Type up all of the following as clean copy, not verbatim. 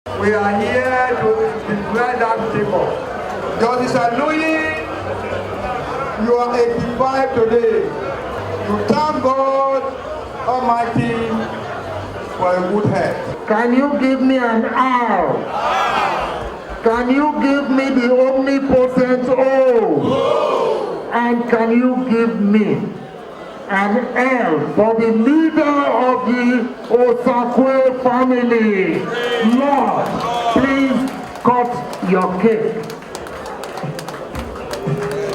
We are here to declare that table. Justice Aluyi, you are 85 today. You thank God Almighty for a good health. Can you give me an R? Can you give me the omnipotent O? And can you give me an L for the leader of the Osakwe family? Lord, please cut your cake.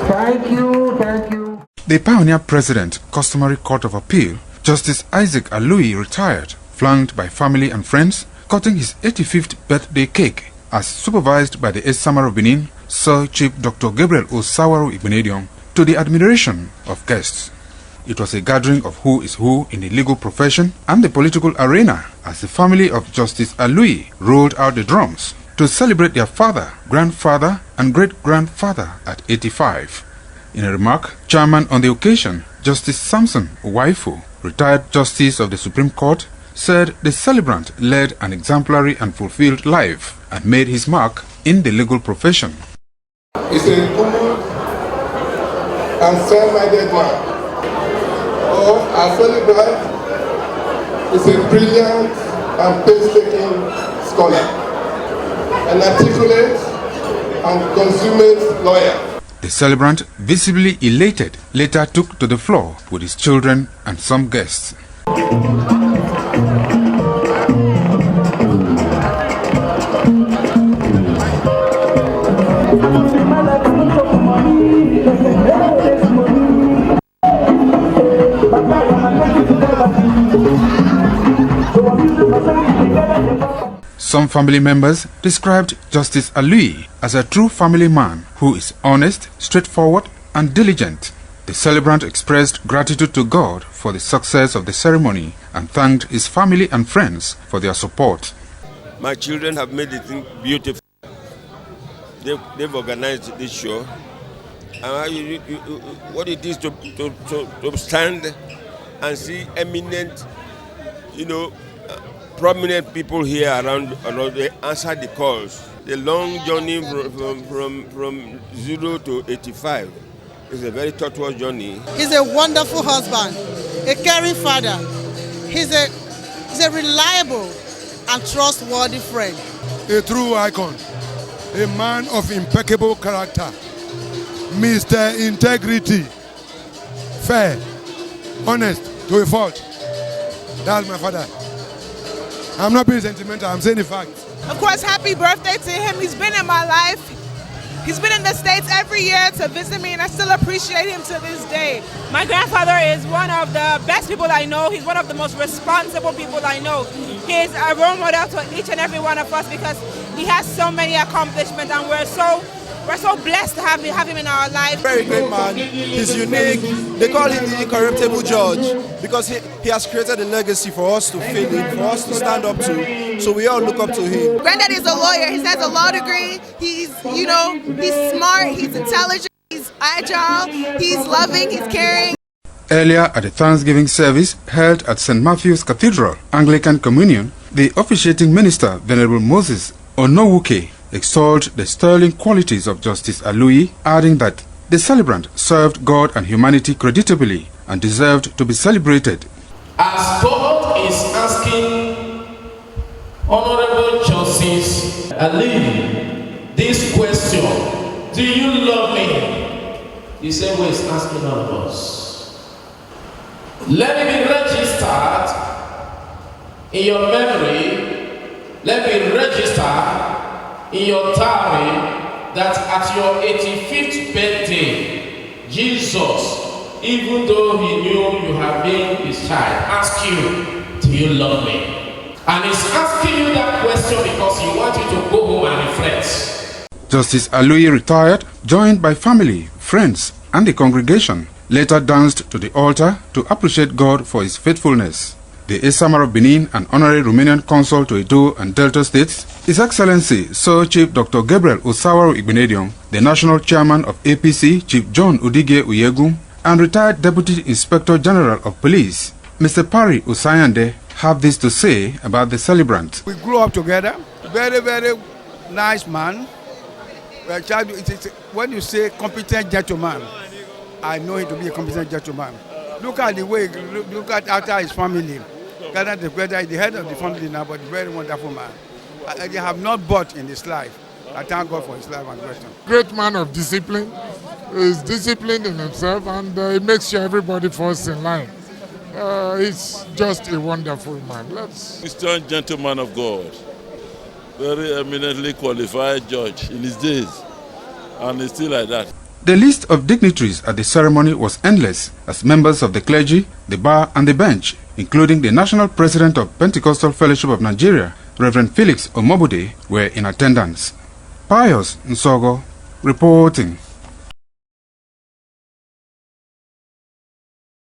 Thank you, thank you. The pioneer president, Customary Court of Appeal, Justice Isaac Aluyi retired, flanked by family and friends, cutting his 85th birthday cake, as supervised by the Esamar of Benin, Sir Chief Dr. Gabriel Osawaru Igbinedion, to the admiration of guests. It was a gathering of who is who in the legal profession and the political arena as the family of Justice Aluyi rolled out the drums to celebrate their father, grandfather and great-grandfather at 85. In a remark, chairman on the occasion, Justice Samson Owaifu, retired Justice of the Supreme Court, said the celebrant led an exemplary and fulfilled life and made his mark in the legal profession. He's a good and fair-minded man. Our celebrant is a brilliant and painstaking scholar, an articulate and consummate lawyer. The celebrant, visibly elated, later took to the floor with his children and some guests. Some family members described Justice Aluyi as a true family man who is honest, straightforward and diligent. The celebrant expressed gratitude to God for the success of the ceremony and thanked his family and friends for their support. My children have made the thing beautiful. They've organized this show. And what it is to stand and see eminent, prominent people here around, they answer the calls. The long journey from 0 to 85 is a very tortuous journey. He's a wonderful husband, a caring father. He's a reliable and trustworthy friend. A true icon, a man of impeccable character, Mr. Integrity, fair, honest to a fault. That's my father. I'm not being sentimental, I'm saying the facts. Of course, happy birthday to him. He's been in my life. He's been in the States every year to visit me, and I still appreciate him to this day. My grandfather is one of the best people I know. He's one of the most responsible people I know. He's a role model to each and every one of us because he has so many accomplishments, and we're so blessed to have him in our life. Very great man. He's unique. They call him the incorruptible judge because he has created a legacy for us to fill in, for us to stand up to. So we all look up to him. Granddad is a lawyer. He has a law degree. He's smart. He's intelligent. He's agile. He's loving. He's caring. Earlier at the Thanksgiving service held at St. Matthew's Cathedral, Anglican Communion, the officiating minister, Venerable Moses Onowuke, extolled the sterling qualities of Justice Aluyi, adding that the celebrant served God and humanity creditably and deserved to be celebrated. As God is asking Honorable Justice Aluyi this question, do you love me? The same way he's asking all of us. Let it be registered in your memory, let me register in your diary that at your 85th birthday, Jesus, even though he knew you have been his child, asked you, do you love me? And he's asking you that question because he wants you to go home and reflect. Justice Aluyi retired, joined by family, friends and the congregation, later danced to the altar to appreciate God for his faithfulness. The Esamar of Benin and Honorary Romanian Consul to Edo and Delta States, His Excellency Sir Chief Dr. Gabriel Osawaru Igbinedion, the National Chairman of APC, Chief John Udige Uyegum, and retired Deputy Inspector General of Police, Mr. Pari Usayande, have this to say about the celebrant. We grew up together. Very, very nice man. When you say competent gentleman, I know him to be a competent gentleman. Look at the way, look at after his family. Ghana the head of the family now, but very wonderful man. They have not bought in his life. I thank God for his life and question. Great man of discipline. He's disciplined in himself, and he makes sure everybody falls in line. He's just a wonderful man. Christian gentleman of God. Very eminently qualified judge in his days, and he's still like that. The list of dignitaries at the ceremony was endless, as members of the clergy, the bar and the bench, including the National President of Pentecostal Fellowship of Nigeria, Reverend Felix Omobude, were in attendance. Pius Nsogo reporting.